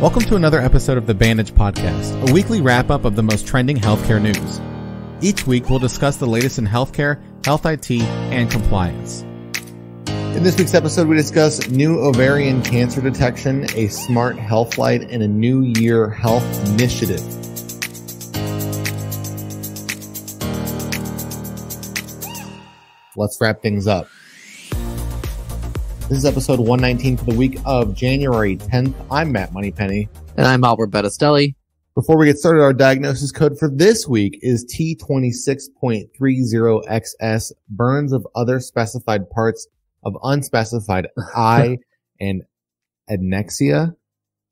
Welcome to another episode of the Bandage Podcast, a weekly wrap-up of the most trending healthcare news. Each week, we'll discuss the latest in healthcare, health IT, and compliance. In this week's episode, we discuss new ovarian cancer detection, a smart health light, and a new year health initiative. Let's wrap things up. This is episode 119 for the week of January 10th. I'm Matt Moneypenny. And I'm Albert Bettistelli. Before we get started, our diagnosis code for this week is T26.30XS, burns of other specified parts of unspecified eye and adnexia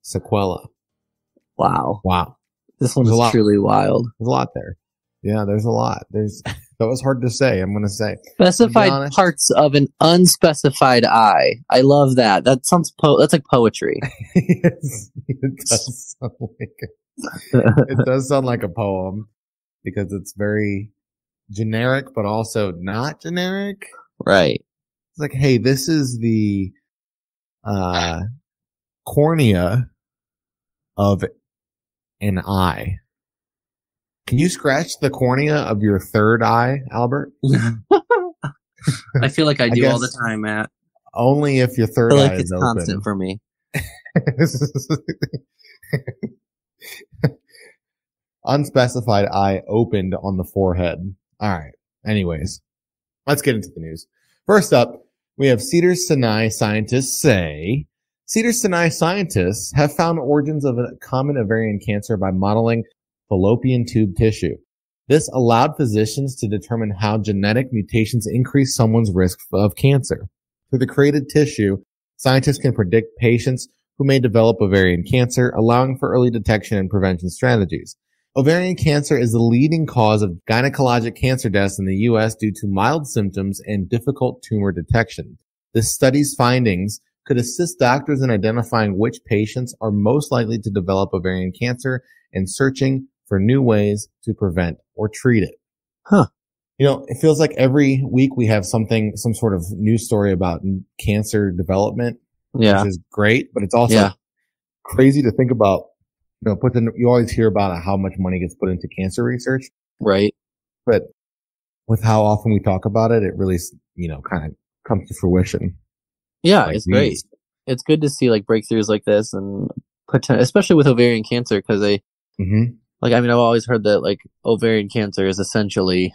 sequela. Wow. This one There's is truly wild. There's a lot there. Yeah, there's a lot. That was hard to say, I'm going to say. Specified parts of an unspecified eye. I love that. That sounds that's like poetry. Yes, it does sound like a poem because it's very generic, but also not generic. Right. It's like, hey, this is the cornea of an eye. Can you scratch the cornea of your third eye, Albert? I feel like I do all the time, Matt. Only if your third eye is open. It's constant for me. Unspecified eye opened on the forehead. All right. Anyways, let's get into the news. First up, we have Cedars-Sinai scientists say Cedars-Sinai scientists have found origins of a common ovarian cancer by modeling fallopian tube tissue. This allowed physicians to determine how genetic mutations increase someone's risk of cancer. Through the created tissue, scientists can predict patients who may develop ovarian cancer, allowing for early detection and prevention strategies. Ovarian cancer is the leading cause of gynecologic cancer deaths in the U.S. due to mild symptoms and difficult tumor detection. This study's findings could assist doctors in identifying which patients are most likely to develop ovarian cancer and searching for new ways to prevent or treat it. Huh. You know, it feels like every week we have some sort of news story about cancer development, which is great, but it's also crazy to think about, you know, you always hear about how much money gets put into cancer research. Right. But with how often we talk about it, it really, you know, kind of comes to fruition. Yeah, like it's great. It's good to see like breakthroughs like this and especially with ovarian cancer because I've always heard that like ovarian cancer is essentially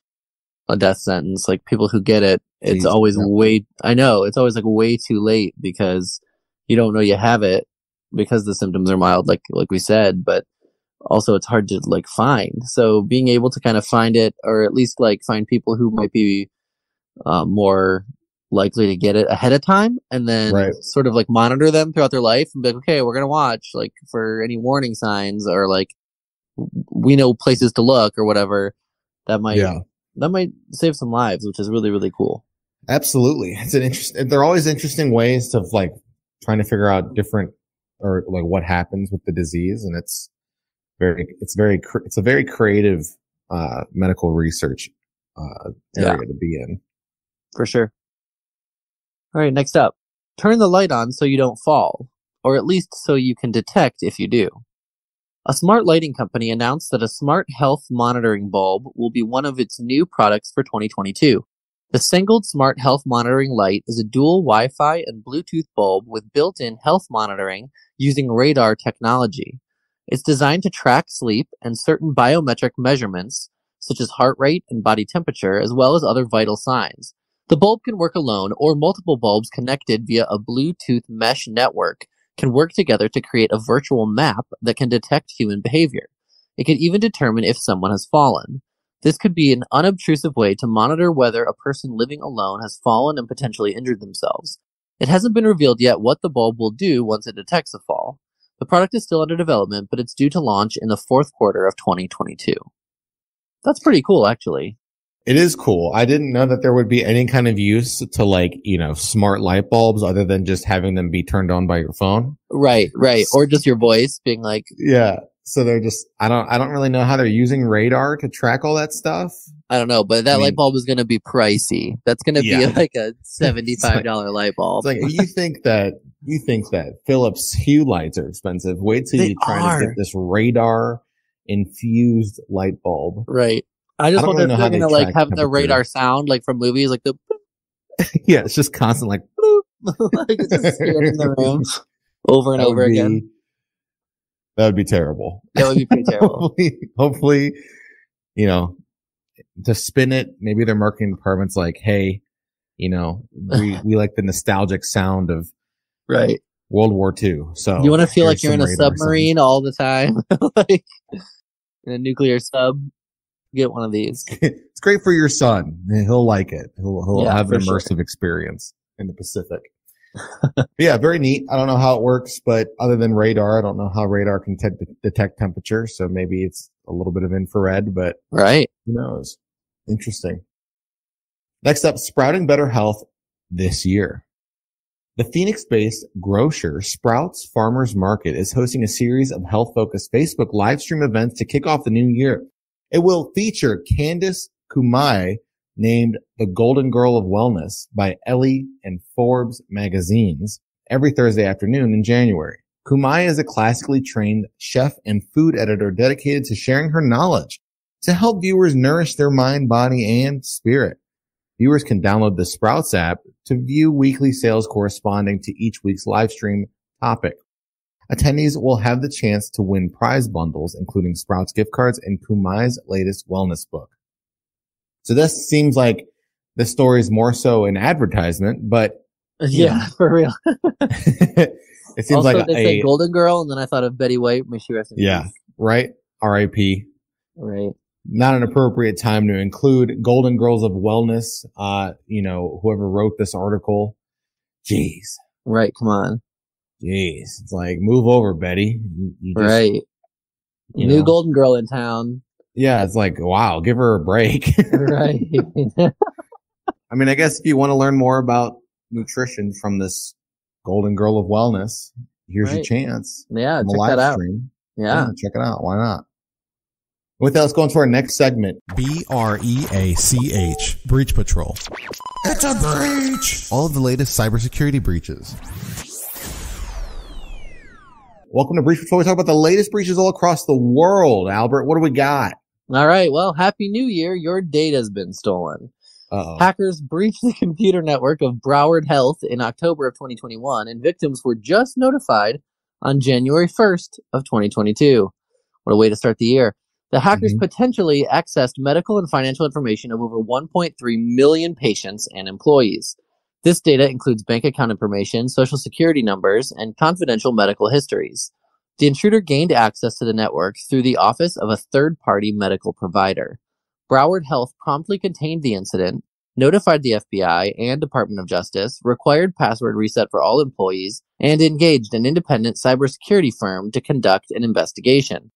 a death sentence. Like people who get it, it's always it's always like way too late because you don't know you have it because the symptoms are mild, like we said, but also it's hard to like find. So being able to kind of find it or at least like find people who might be more likely to get it ahead of time and then sort of like monitor them throughout their life and be like, okay, we're going to watch like for any warning signs or like we know places to look or whatever that might save some lives, which is really, really cool. Absolutely. They're always interesting ways of like trying to figure out different or like what happens with the disease. And it's a very creative, medical research, area to be in. For sure. All right. Next up, turn the light on so you don't fall, or at least so you can detect if you do. A smart lighting company announced that a smart health monitoring bulb will be one of its new products for 2022. The Singled Smart Health Monitoring Light is a dual Wi-Fi and Bluetooth bulb with built-in health monitoring using radar technology. It's designed to track sleep and certain biometric measurements, such as heart rate and body temperature, as well as other vital signs. The bulb can work alone, or multiple bulbs connected via a Bluetooth mesh network can work together to create a virtual map that can detect human behavior. It can even determine if someone has fallen. This could be an unobtrusive way to monitor whether a person living alone has fallen and potentially injured themselves. It hasn't been revealed yet what the bulb will do once it detects a fall. The product is still under development, but it's due to launch in the fourth quarter of 2022. That's pretty cool, actually. It is cool. I didn't know that there would be any kind of use to like, you know, smart light bulbs other than just having them be turned on by your phone. Right. Or just your voice being like, yeah. So they're just, I don't really know how they're using radar to track all that stuff. I don't know, but that light bulb is going to be pricey. That's going to be like a $75 light bulb. It's like, you think that You think that Philips Hue lights are expensive. Wait till you try to get this radar infused light bulb. Right. I just wonder if they're going to like have the radar sound like from movies, like the yeah, it's just constant like like it's just scanning the room over and over again. That would be terrible. That would be pretty terrible. Hopefully, you know, to spin it, maybe their marketing department's like, hey, you know, we like the nostalgic sound of right World War II. So you want to feel like you're in a submarine all the time, like in a nuclear sub. Get one of these. It's great for your son. He'll like it. He'll have an immersive experience in the Pacific. Yeah, very neat. I don't know how it works, but other than radar, I don't know how radar can detect temperature. So maybe it's a little bit of infrared, but right. Who knows? Interesting. Next up, sprouting better health this year. The Phoenix-based grocer Sprouts Farmers Market is hosting a series of health-focused Facebook live stream events to kick off the new year. It will feature Candace Kumai, named the Golden Girl of Wellness by Elle and Forbes magazines, every Thursday afternoon in January. Kumai is a classically trained chef and food editor dedicated to sharing her knowledge to help viewers nourish their mind, body, and spirit. Viewers can download the Sprouts app to view weekly sales corresponding to each week's live stream topic. Attendees will have the chance to win prize bundles, including Sprouts gift cards and Kumai's latest wellness book. So this seems like the story is more so an advertisement, but yeah, for real. It seems also, like they said Golden Girl, and then I thought of Betty White. May she rest in peace. Right. R.I.P. Right. Not an appropriate time to include Golden Girls of Wellness. You know, whoever wrote this article. Jeez. Right. Come on. Jeez. It's like, move over, Betty. You just, right. New Golden Girl in town. Yeah. It's like, wow, give her a break. Right. I mean, I guess if you want to learn more about nutrition from this Golden Girl of Wellness, here's your chance. Yeah. Check that out. Stream. Yeah. Check it out. Why not? With that, let's go into our next segment. BREACH, Breach Patrol. It's a breach! All of the latest cybersecurity breaches. Welcome to Breach Patrol. We talk about the latest breaches all across the world. Albert, what do we got? All right. Well, Happy New Year. Your data's been stolen. Uh-oh. Hackers breached the computer network of Broward Health in October of 2021, and victims were just notified on January 1st of 2022. What a way to start the year. The hackers potentially accessed medical and financial information of over 1.3 million patients and employees. This data includes bank account information, social security numbers, and confidential medical histories. The intruder gained access to the network through the office of a third-party medical provider. Broward Health promptly contained the incident, notified the FBI and Department of Justice, required password reset for all employees, and engaged an independent cybersecurity firm to conduct an investigation.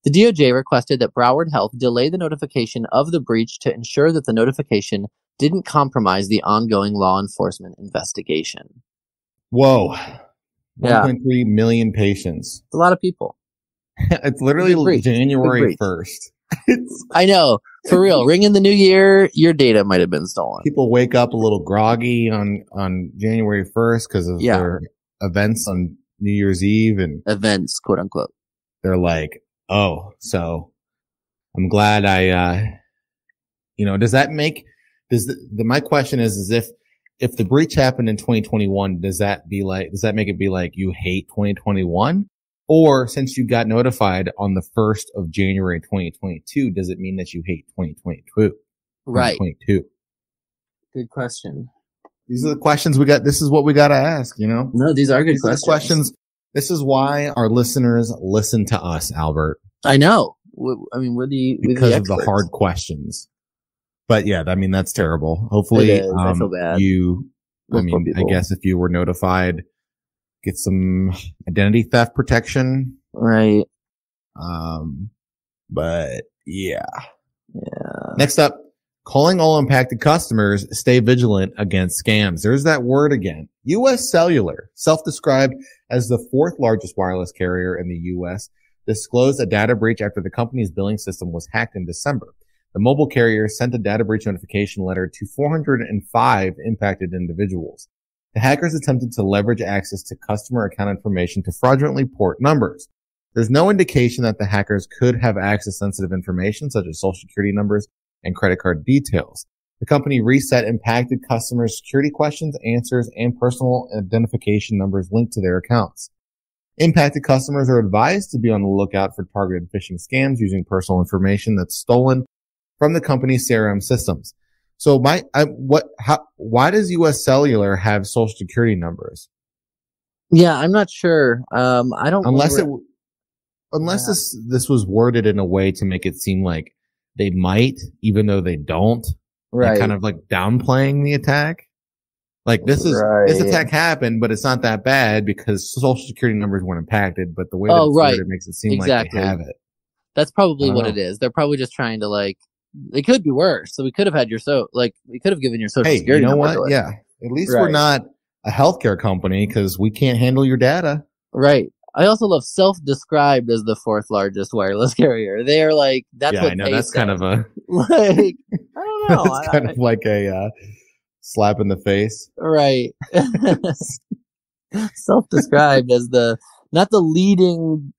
The DOJ requested that Broward Health delay the notification of the breach to ensure that the notification didn't compromise the ongoing law enforcement investigation. Whoa. Yeah. 1.3 million patients. It's a lot of people. It's literally January 1st. I know. For real. Ring in the new year, your data might have been stolen. People wake up a little groggy on January 1st because of their events on New Year's Eve. And events, quote unquote. They're like, oh, so I'm glad does that make, my question is if the breach happened in 2021, does that make it be like you hate 2021? Or since you got notified on the 1st of January 2022, does it mean that you hate 2022? Right. 2022. Good question. These are the questions we got. This is what we got to ask, No, these are good questions. This is why our listeners listen to us, Albert. I know. I mean, because of the hard questions. But yeah, I mean, that's terrible. Hopefully, I feel bad. I guess if you were notified, get some identity theft protection. Right. But yeah. Next up, calling all impacted customers, stay vigilant against scams. There's that word again. U.S. Cellular, self-described as the fourth largest wireless carrier in the U.S., disclosed a data breach after the company's billing system was hacked in December. The mobile carrier sent a data breach notification letter to 405 impacted individuals. The hackers attempted to leverage access to customer account information to fraudulently port numbers. There's no indication that the hackers could have accessed sensitive information such as social security numbers and credit card details. The company reset impacted customers' security questions, answers, and personal identification numbers linked to their accounts. Impacted customers are advised to be on the lookout for targeted phishing scams using personal information that's stolen from the company's CRM systems. So why does US Cellular have social security numbers? Yeah, I'm not sure. I don't Unless this was worded in a way to make it seem like they might, even though they don't. Right. Like kind of like downplaying the attack. Like this attack happened, but it's not that bad because social security numbers weren't impacted, but the way that it's worded makes it seem like they have it. That's probably what it is. They're probably just trying to it could be worse. So we could have had we could have given your social security number. You know what? Yeah. At least we're not a healthcare company because we can't handle your data. Right. I also love self-described as the fourth largest wireless carrier. They are that's what I know. That's kind of a I don't know. It's kind of like a slap in the face. Right. Self-described as not the leading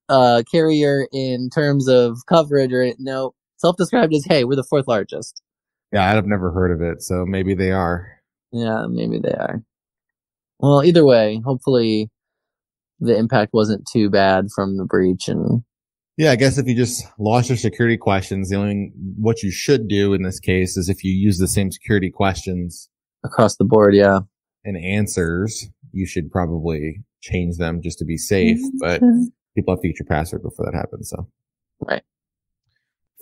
carrier in terms of coverage self-described as, hey, we're the fourth largest. Yeah, I've never heard of it, so maybe they are. Yeah, maybe they are. Well, either way, hopefully the impact wasn't too bad from the breach. And yeah, I guess if you just lost your security questions, what you should do in this case is if you use the same security questions across the board, yeah, and answers, you should probably change them just to be safe. But people have to get your password before that happens. So, right.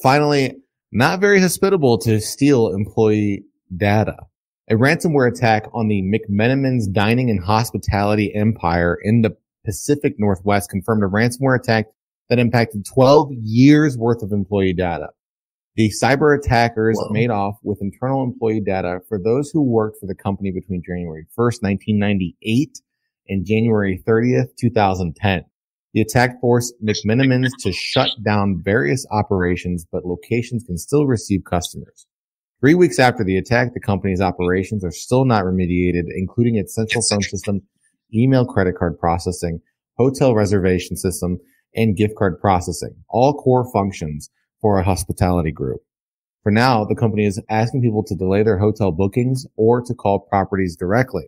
Finally, not very hospitable to steal employee data. A ransomware attack on the McMenamins dining and hospitality empire in the Pacific Northwest confirmed a ransomware attack that impacted 12 years worth of employee data. The cyber attackers made off with internal employee data for those who worked for the company between January 1st, 1998 and January 30th, 2010. The attack forced McMenamins to shut down various operations, but locations can still receive customers. 3 weeks after the attack, the company's operations are still not remediated, including its central phone system, email credit card processing, hotel reservation system, and gift card processing, all core functions for a hospitality group. For now, the company is asking people to delay their hotel bookings or to call properties directly.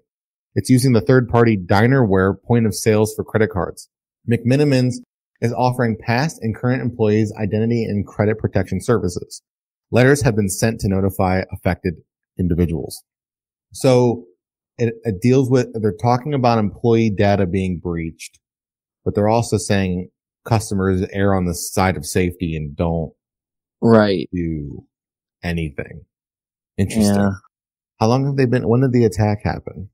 It's using the third-party Dinerware point of sales for credit cards. McMenamins is offering past and current employees identity and credit protection services. Letters have been sent to notify affected individuals. So it deals with, they're talking about employee data being breached, but they're also saying customers err on the side of safety and don't do anything. Interesting. Yeah. How long have they been? When did the attack happen?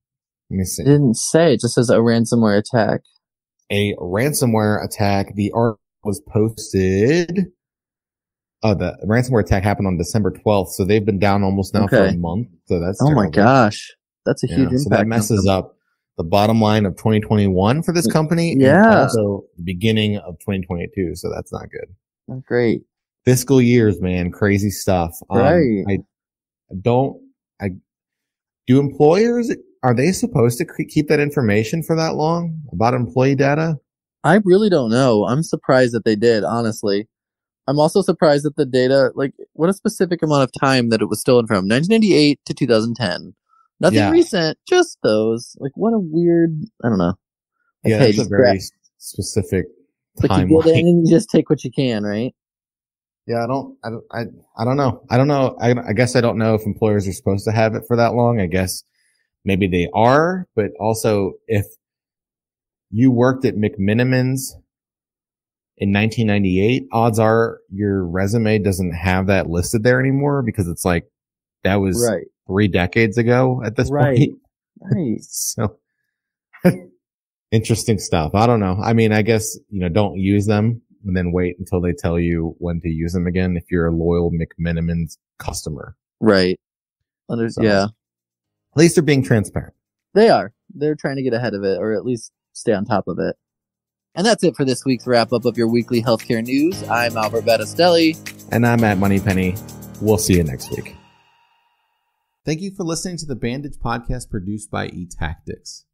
Let me see. It didn't say. It just says a ransomware attack. A ransomware attack. The art was posted. Oh, the ransomware attack happened on December 12th. So they've been down almost now for a month. So that's terrible. My gosh. That's a huge impact. So that messes up the bottom line of 2021 for this company. Yeah. And also the beginning of 2022. So that's not good. Not great. Fiscal years, man. Crazy stuff. Right. Do employers, are they supposed to keep that information for that long about employee data? I really don't know. I'm surprised that they did, honestly. I'm also surprised that the data, what a specific amount of time that it was stolen from. 1998 to 2010. Nothing recent, just those. What a weird, I don't know. That's a very specific timeline. You get in and you just take what you can, right? Yeah, I don't know. I guess I don't know if employers are supposed to have it for that long. I guess maybe they are, but also if you worked at McMenamins in 1998, odds are your resume doesn't have that listed there anymore because it's that was 3 decades ago at this point. Right. So interesting stuff. I don't know. I mean, I guess, don't use them and then wait until they tell you when to use them again if you're a loyal McMenamins customer. Right. Yeah. At least they're being transparent. They are. They're trying to get ahead of it or at least stay on top of it. And that's it for this week's wrap-up of your weekly healthcare news. I'm Albert Battistelli. And I'm Matt Moneypenny. We'll see you next week. Thank you for listening to the Bandage Podcast produced by eTactics.